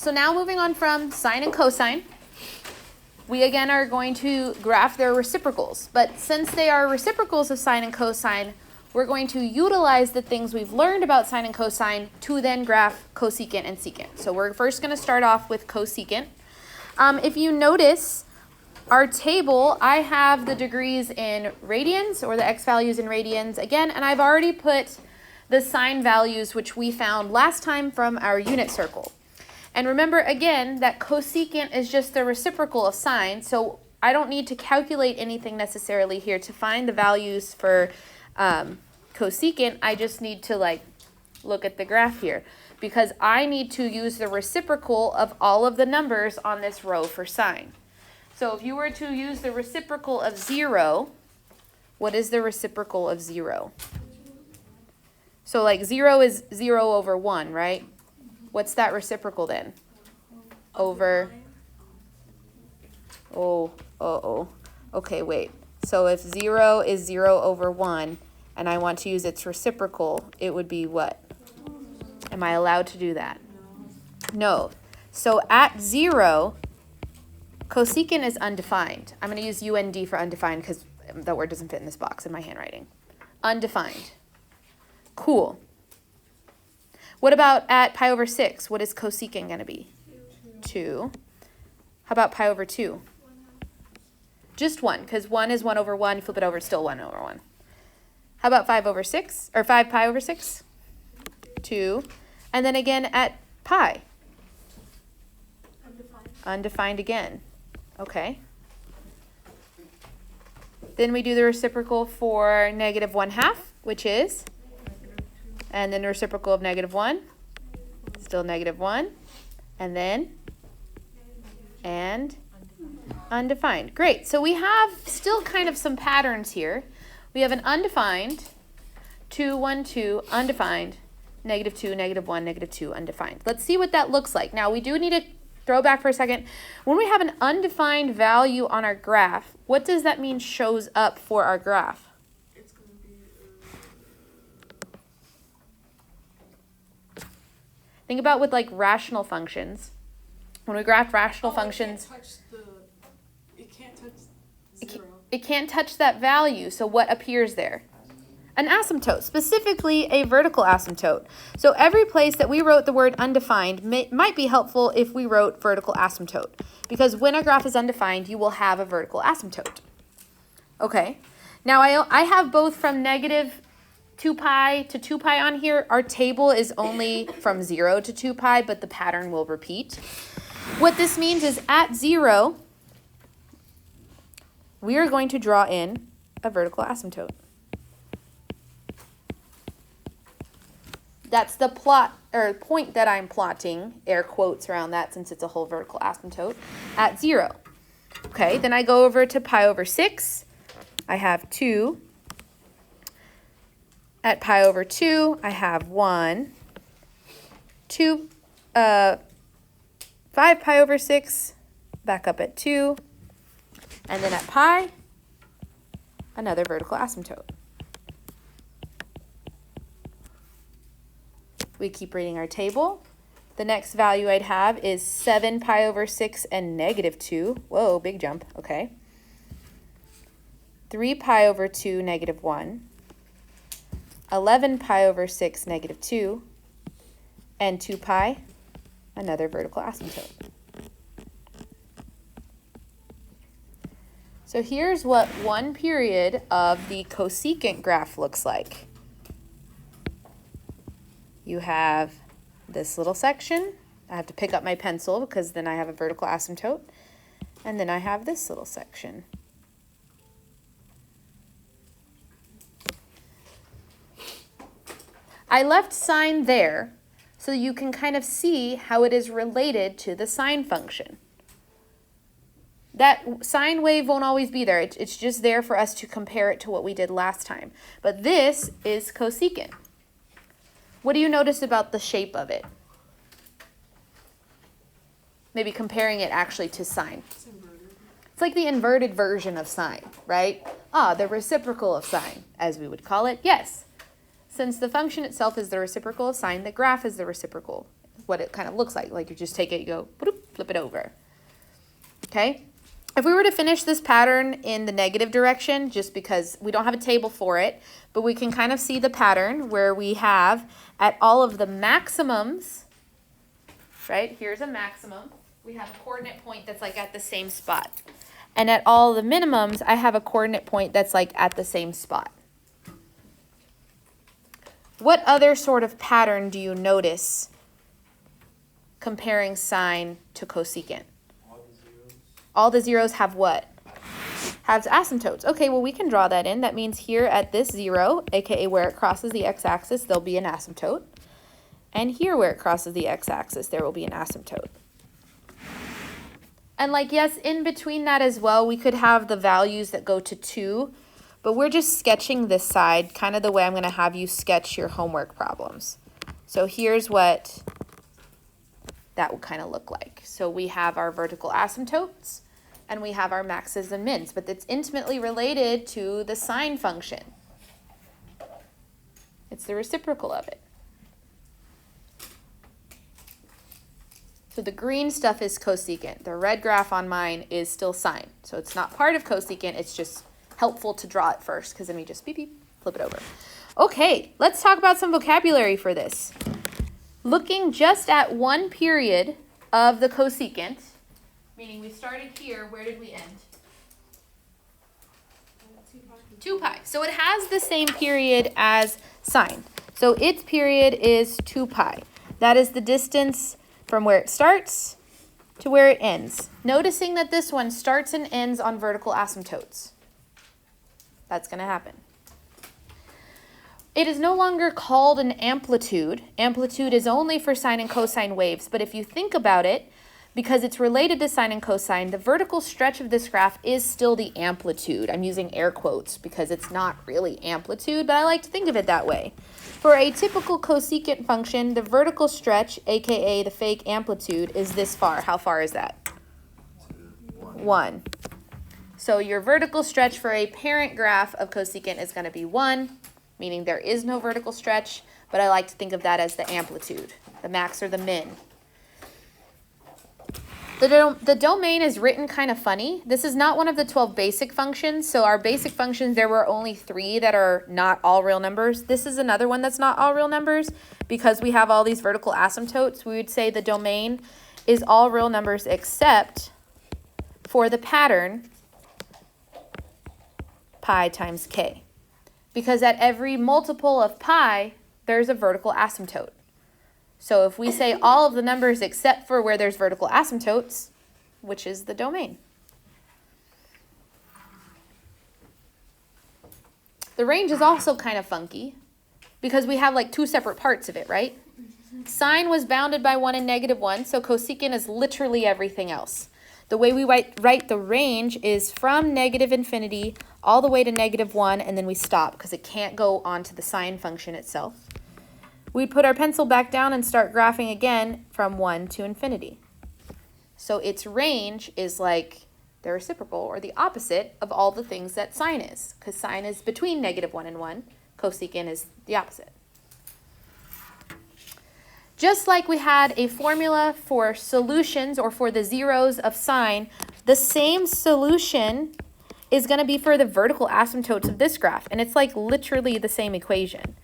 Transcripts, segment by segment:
So now moving on from sine and cosine, we again are going to graph their reciprocals. But since they are reciprocals of sine and cosine, we're going to utilize the things we've learned about sine and cosine to then graph cosecant and secant. So we're first going to start off with cosecant. If you notice, our table, I have the degrees in radians, or the x values in radians again, and I've already put the sine values which we found last time from our unit circle. And remember again that cosecant is just the reciprocal of sine, so I don't need to calculate anything necessarily here to find the values for cosecant. I just need to look at the graph here, because I need to use the reciprocal of all of the numbers on this row for sine. So if you were to use the reciprocal of 0, what is the reciprocal of 0? So 0 is 0 over 1, right? What's that reciprocal then? Over, okay, wait. So if 0 is 0 over 1, and I want to use its reciprocal, it would be what? Am I allowed to do that? No. So at 0, cosecant is undefined. I'm going to use UND for undefined because that word doesn't fit in this box in my handwriting. Undefined. Cool. What about at pi over 6? What is cosecant going to be? 2. How about pi over 2? Just 1, because 1 is 1 over 1. You flip it over, it's still 1 over 1. How about 5 over 6? Or 5 pi over 6? 2. And then again at pi? Undefined again. Okay. Then we do the reciprocal for negative 1/2, which is? And then the reciprocal of negative 1, still negative 1, and then, and undefined. Great, so we have still kind of some patterns here. We have an undefined, 2, 1, 2, undefined, negative 2, negative 1, negative 2, undefined. Let's see what that looks like. Now we do need to throw back for a second. When we have an undefined value on our graph, what does that mean shows up for our graph? Think about with rational functions. When we graph rational functions, it can't touch 0. It can't touch that value. So what appears there? An asymptote, specifically a vertical asymptote. So every place that we wrote the word undefined might be helpful if we wrote vertical asymptote, because when a graph is undefined, you will have a vertical asymptote. Okay. Now I have both from negative 2 pi to 2 pi on here. Our table is only from 0 to 2 pi, but the pattern will repeat. What this means is at 0, we are going to draw in a vertical asymptote. That's the plot or point that I'm plotting, air quotes around that since it's a whole vertical asymptote, at 0. Okay, then I go over to pi over 6. I have 2. At pi over 2, I have 1, 2, 5 pi over 6, back up at 2, and then at pi, another vertical asymptote. We keep reading our table. The next value I'd have is 7 pi over 6 and negative 2. Whoa, big jump, okay. 3 pi over 2, negative 1. 11 pi over 6, negative 2, and 2 pi, another vertical asymptote. So here's what one period of the cosecant graph looks like. You have this little section. I have to pick up my pencil because then I have a vertical asymptote. And then I have this little section. I left sine there so you can kind of see how it is related to the sine function. That sine wave won't always be there. It's just there for us to compare it to what we did last time. But this is cosecant. What do you notice about the shape of it? Maybe comparing it actually to sine. It's like the inverted version of sine, right? The reciprocal of sine, as we would call it. Yes. Since the function itself is the reciprocal of sine, the graph is the reciprocal. what it kind of looks like. Like you just take it, you go, flip it over. Okay? If we were to finish this pattern in the negative direction, just because we don't have a table for it, but we can kind of see the pattern where we have at all of the maximums, right? Here's a maximum. We have a coordinate point that's like at the same spot. And at all the minimums, I have a coordinate point that's like at the same spot. What other sort of pattern do you notice comparing sine to cosecant? All the zeros have what? Have asymptotes. Okay, well, we can draw that in. That means here at this 0, aka where it crosses the x-axis, there'll be an asymptote. And here where it crosses the x-axis, there will be an asymptote. And like, yes, in between that as well, we could have the values that go to 2, but we're just sketching this side, kind of the way I'm going to have you sketch your homework problems. So here's what that would kind of look like. So we have our vertical asymptotes, and we have our maxes and mins, but it's intimately related to the sine function. It's the reciprocal of it. So the green stuff is cosecant. The red graph on mine is still sine. So it's not part of cosecant, it's just helpful to draw it first, because then we just beep, beep, flip it over. Okay, let's talk about some vocabulary for this. Looking just at one period of the cosecant, meaning we started here, where did we end? 2 pi. So it has the same period as sine. So its period is 2 pi. That is the distance from where it starts to where it ends. Noticing that this one starts and ends on vertical asymptotes. That's going to happen. It is no longer called an amplitude. Amplitude is only for sine and cosine waves, but if you think about it, because it's related to sine and cosine, the vertical stretch of this graph is still the amplitude. I'm using air quotes because it's not really amplitude, but I like to think of it that way. For a typical cosecant function, the vertical stretch, aka the fake amplitude, is this far. How far is that? 1. So your vertical stretch for a parent graph of cosecant is going to be 1, meaning there is no vertical stretch, but I like to think of that as the amplitude, the max or the min. The domain is written kind of funny. This is not one of the 12 basic functions. So our basic functions, there were only 3 that are not all real numbers. This is another one that's not all real numbers. Because we have all these vertical asymptotes, we would say the domain is all real numbers except for the pattern pi times k. Because at every multiple of pi, there's a vertical asymptote. So if we say all of the numbers except for where there's vertical asymptotes, which is the domain. The range is also kind of funky because we have like 2 separate parts of it, right? Sine was bounded by 1 and -1, so cosecant is literally everything else. The way we write the range is from -infinity all the way to -1, and then we stop because it can't go onto the sine function itself. We put our pencil back down and start graphing again from 1 to infinity. So its range is like the reciprocal or the opposite of all the things that sine is, because sine is between -1 and 1. Cosecant is the opposite. Just like we had a formula for solutions or for the zeros of sine, the same solution is going to be for the vertical asymptotes of this graph, and it's like literally the same equation.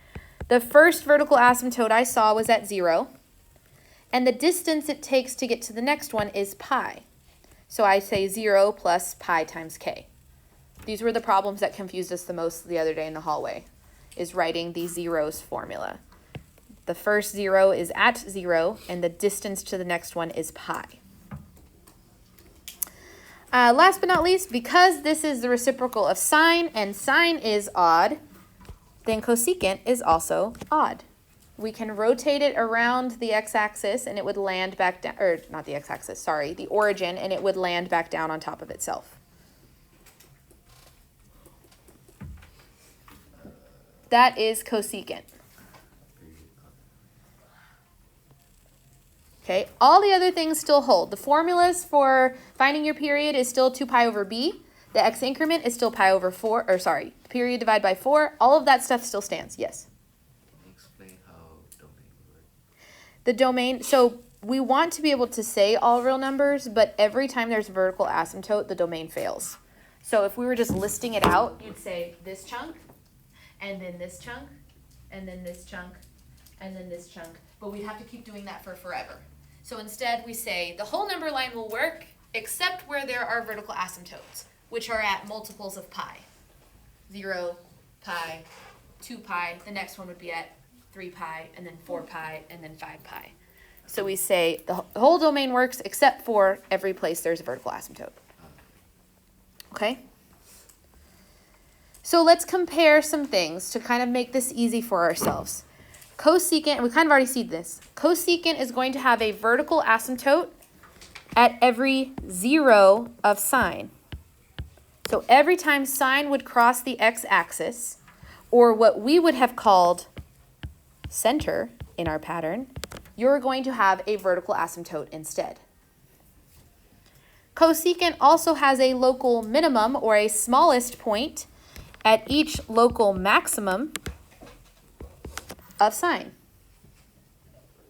The first vertical asymptote I saw was at 0, and the distance it takes to get to the next one is pi. So I say 0 plus pi times k. These were the problems that confused us the most the other day in the hallway, is writing the zeros formula. The first 0 is at 0, and the distance to the next one is pi. Last but not least, because this is the reciprocal of sine, and sine is odd, then cosecant is also odd. We can rotate it around the x-axis and it would land back down, or not the x-axis, sorry, the origin, and it would land back down on top of itself. That is cosecant. Okay, all the other things still hold. The formulas for finding your period is still 2 pi over b. The x increment is still pi over 4, or sorry, period divided by 4. All of that stuff still stands, yes? Can you explain how domain works? The domain, so we want to be able to say all real numbers, but every time there's vertical asymptote, the domain fails. So if we were just listing it out, you'd say this chunk, and then this chunk, and then this chunk, and then this chunk. But we'd have to keep doing that for forever. So instead we say the whole number line will work except where there are vertical asymptotes, which are at multiples of pi. 0, pi, 2 pi, the next one would be at 3 pi, and then 4 pi, and then 5 pi. So we say the whole domain works except for every place there's a vertical asymptote. Okay? So let's compare some things to kind of make this easy for ourselves. Cosecant, we kind of already see this. Cosecant is going to have a vertical asymptote at every 0 of sine. So every time sine would cross the x-axis, or what we would have called center in our pattern, you're going to have a vertical asymptote instead. Cosecant also has a local minimum, or a smallest point, at each local maximum of sine.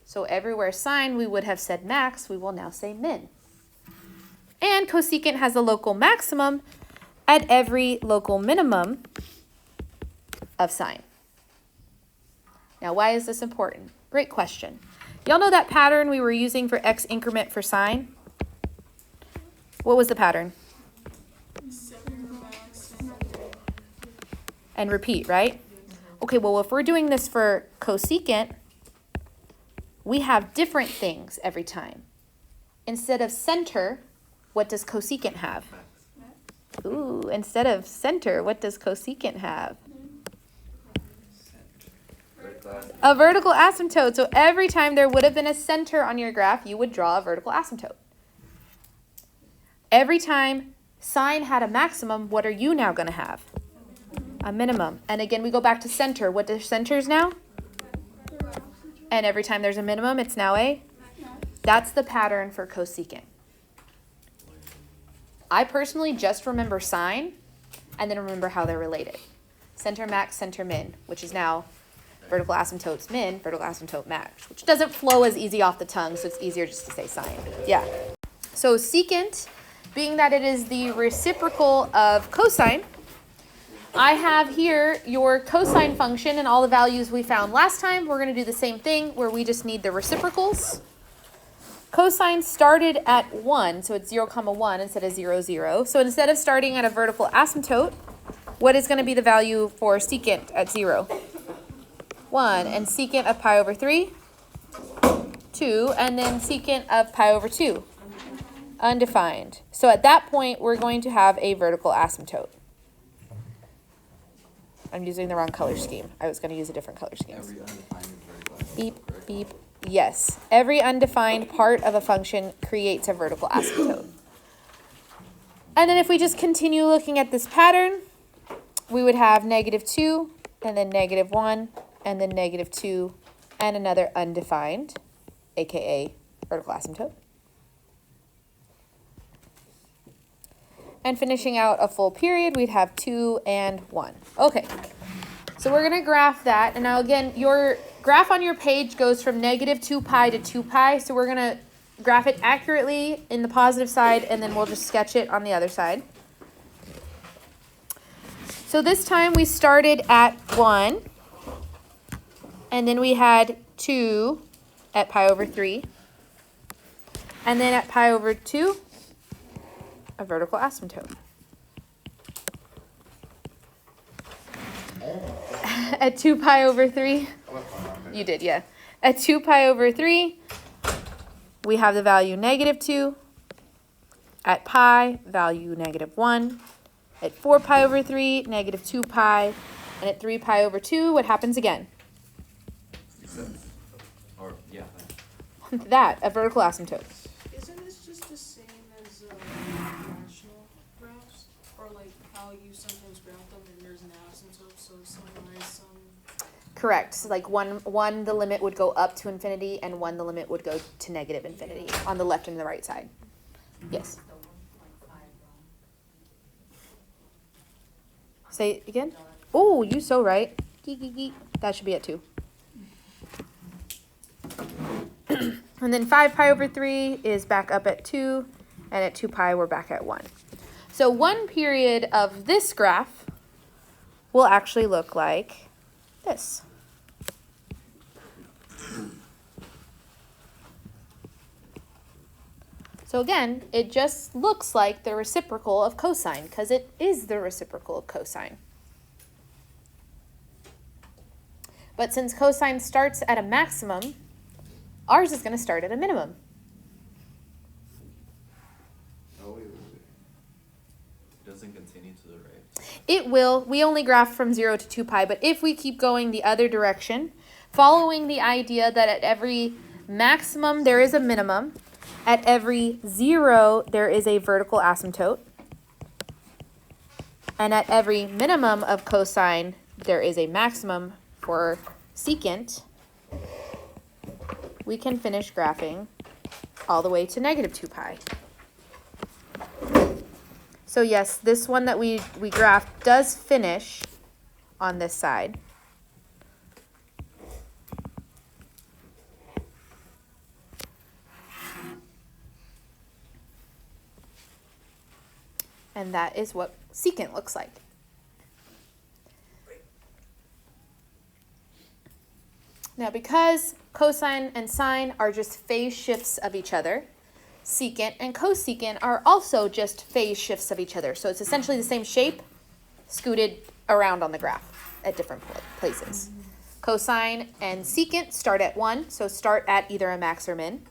So everywhere sine we would have said max, we will now say min. And cosecant has a local maximum at every local minimum of sine. Now, why is this important? Great question. Y'all know that pattern we were using for x increment for sine? What was the pattern? And repeat, right? Okay, well, if we're doing this for cosecant, we have different things every time. Instead of center, what does cosecant have? Ooh, instead of center, what does cosecant have? A vertical asymptote. So every time there would have been a center on your graph, you would draw a vertical asymptote. Every time sine had a maximum, what are you now going to have? A minimum. And again, we go back to center. What does centers now? And every time there's a minimum, it's now a? That's the pattern for cosecant. I personally just remember sine and then remember how they're related. Center max, center min, which is now vertical asymptotes min, vertical asymptote max, which doesn't flow as easy off the tongue, so it's easier just to say sine. Yeah. So secant, being that it is the reciprocal of cosine, I have here your cosine function and all the values we found last time. We're going to do the same thing where we just need the reciprocals. Cosine started at 1, so it's 0, 1 instead of 0, 0. So instead of starting at a vertical asymptote, what is going to be the value for secant at 0? 1. And secant of pi over 3? 2. And then secant of pi over 2? Undefined. So at that point, we're going to have a vertical asymptote. I'm using the wrong color scheme. I was going to use a different color scheme. Beep, beep. Yes. Every undefined part of a function creates a vertical asymptote. And then if we just continue looking at this pattern, we would have -2, and then -1, and then -2, and another undefined, aka vertical asymptote. And finishing out a full period, we'd have 2 and 1. Okay, so we're going to graph that. And now again, your graph on your page goes from -2 pi to 2 pi. So we're going to graph it accurately in the positive side, and then we'll just sketch it on the other side. So this time we started at 1, and then we had 2 at pi over 3, and then at pi over 2, a vertical asymptote. At 2 pi over 3, you did, yeah. At 2 pi over 3, we have the value -2. At pi, value -1. At 4 pi over 3, -2 pi. And at 3 pi over 2, what happens again? Or, yeah. That, a vertical asymptote. Isn't this just the same as rational graphs? Or like how you sometimes graph them and there's an asymptote, so some rise, some... Correct. So like one, the limit would go up to infinity, and one, the limit would go to negative infinity on the left and the right side. Yes. Say it again. Oh, you so right. Geek, geek, geek. That should be at 2. And then 5 pi over 3 is back up at 2, and at 2 pi we're back at 1. So one period of this graph will actually look like this. So again, it just looks like the reciprocal of cosine because it is the reciprocal of cosine. But since cosine starts at a maximum, ours is going to start at a minimum. Oh, wait. It doesn't continue to the right. It will. We only graph from 0 to 2 pi, but if we keep going the other direction, following the idea that at every maximum there is a minimum, at every 0 there is a vertical asymptote, and at every minimum of cosine there is a maximum for secant, we can finish graphing all the way to negative 2 pi. So yes, this one that we graphed does finish on this side. And that is what secant looks like. Now, because cosine and sine are just phase shifts of each other, secant and cosecant are also just phase shifts of each other. So it's essentially the same shape, scooted around on the graph at different places. Cosine and secant start at 1, so start at either a max or min.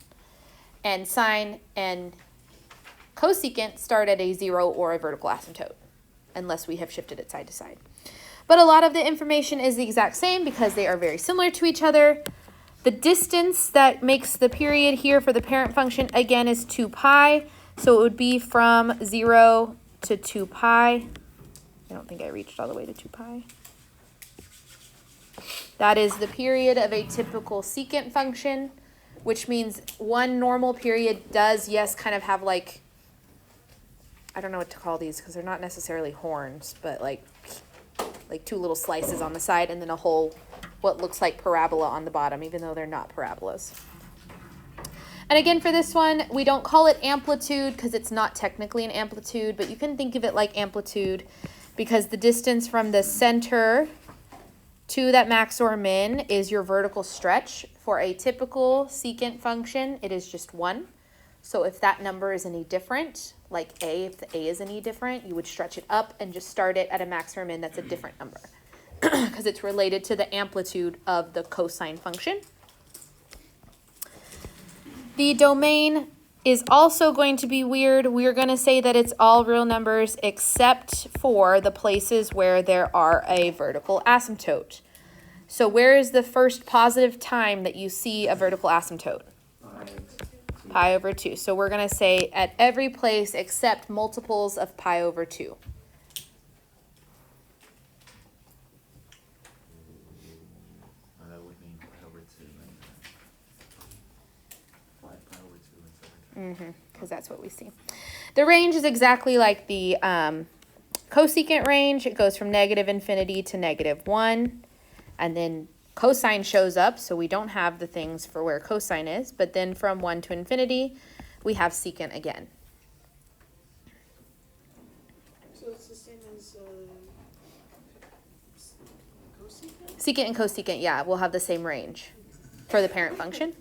And sine and cosecant start at a 0 or a vertical asymptote, unless we have shifted it side to side. But a lot of the information is the exact same because they are very similar to each other. The distance that makes the period here for the parent function, again, is 2 pi. So it would be from 0 to 2 pi. I don't think I reached all the way to 2 pi. That is the period of a typical secant function, which means one normal period does, yes, kind of have like, I don't know what to call these because they're not necessarily horns, but like 2 little slices on the side and then a whole what looks like parabola on the bottom, even though they're not parabolas. And again, for this one, we don't call it amplitude because it's not technically an amplitude, but you can think of it like amplitude because the distance from the center to that max or min is your vertical stretch. For a typical secant function, it is just 1. So if that number is any different, like a, if the a is any different, you would stretch it up and just start it at a max or min that's a different number because it's related to the amplitude of the cosine function. The domain is also going to be weird. We're going to say that it's all real numbers except for the places where there are a vertical asymptote. So where is the first positive time that you see a vertical asymptote? Pi over 2. So we're going to say at every place except multiples of pi over 2. That would mean pi over 2 and 5 pi over 2 and 7. Because that's what we see. The range is exactly like the cosecant range. It goes from negative infinity to negative 1. And then cosine shows up, so we don't have the things for where cosine is. But then from 1 to infinity, we have secant again. So it's the same as cosecant? Secant and cosecant, yeah, will have the same range for the parent function.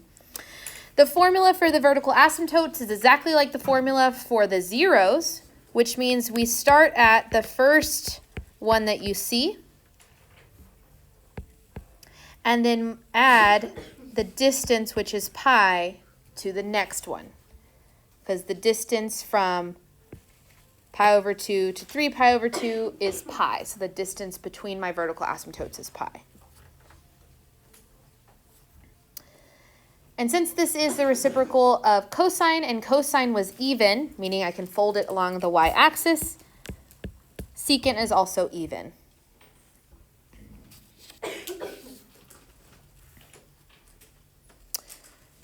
The formula for the vertical asymptotes is exactly like the formula for the zeros, which means we start at the first one that you see, and then add the distance, which is pi, to the next one. Because the distance from pi over 2 to 3 pi over 2 is pi. So the distance between my vertical asymptotes is pi. And since this is the reciprocal of cosine, and cosine was even, meaning I can fold it along the y-axis, secant is also even.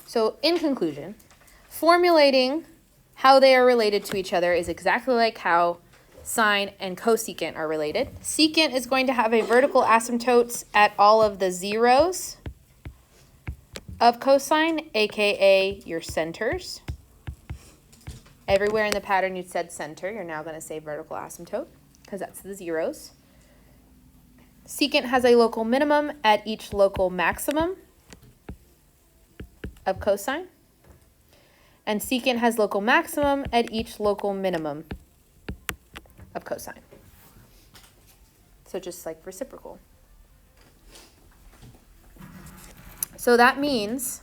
So in conclusion, formulating how they are related to each other is exactly like how sine and cosecant are related. Secant is going to have a vertical asymptotes at all of the zeros. of cosine, aka your centers. Everywhere in the pattern you said center, you're now going to say vertical asymptote because that's the zeros. Secant has a local minimum at each local maximum of cosine. And secant has local maximum at each local minimum of cosine. So just like reciprocal. So that means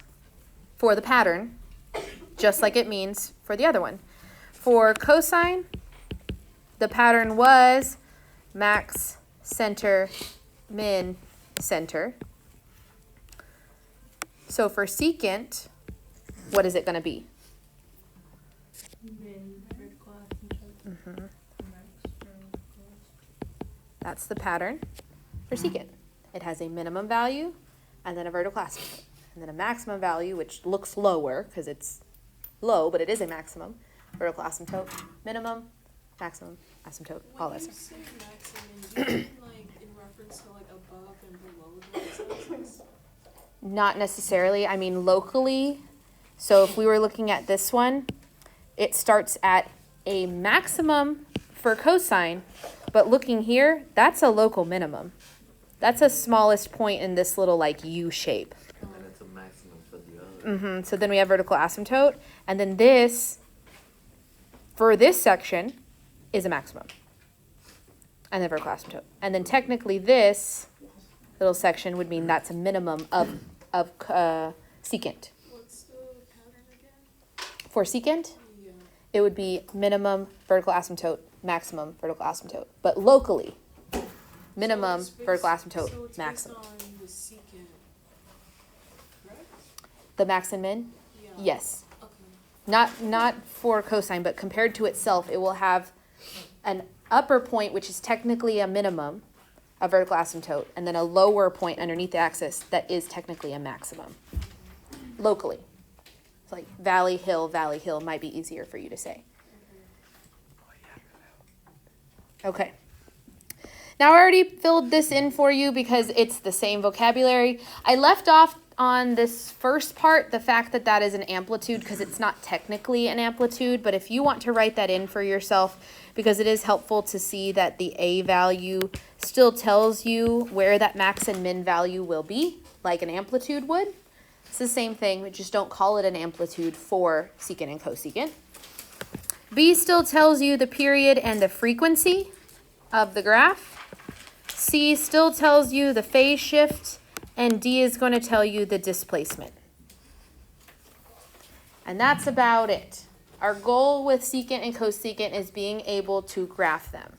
for the pattern, just like it means for the other one. For cosine, the pattern was max, center, min, center. So for secant, what is it going to be? Min, vertical asymptote. Mm-hmm. Max, vertical. That's the pattern for secant. It has a minimum value and then a vertical asymptote. And then a maximum value, which looks lower because it's low, but it is a maximum. Vertical asymptote, minimum, maximum, asymptote, all that When you stuff. say maximum, do you mean like in reference to like above and below the x-axis? Not necessarily. I mean locally. So if we were looking at this one, it starts at a maximum for cosine, but looking here, that's a local minimum. That's the smallest point in this little like U shape. And then it's a maximum for the other. So then we have vertical asymptote, and then this, for this section, is a maximum. And then vertical asymptote. And then technically this little section would mean that's a minimum of secant. What's the pattern again? For secant, Yeah. it would be minimum vertical asymptote, maximum vertical asymptote. But locally, minimum So it's based- vertical asymptote, so it's maximum. based on the secant, correct? The max and min? Yeah. Yes. Okay. Not for cosine, but compared to itself, it will have an upper point, which is technically a minimum, a vertical asymptote, and then a lower point underneath the axis that is technically a maximum. Locally. It's like valley, hill might be easier for you to say. Okay. Now I already filled this in for you because it's the same vocabulary. I left off on this first part the fact that that is an amplitude because it's not technically an amplitude, but if you want to write that in for yourself, because it is helpful to see that the A value still tells you where that max and min value will be, like an amplitude would. It's the same thing, we just don't call it an amplitude for secant and cosecant. B still tells you the period and the frequency of the graph. C still tells you the phase shift, and D is going to tell you the displacement. And that's about it. Our goal with secant and cosecant is being able to graph them.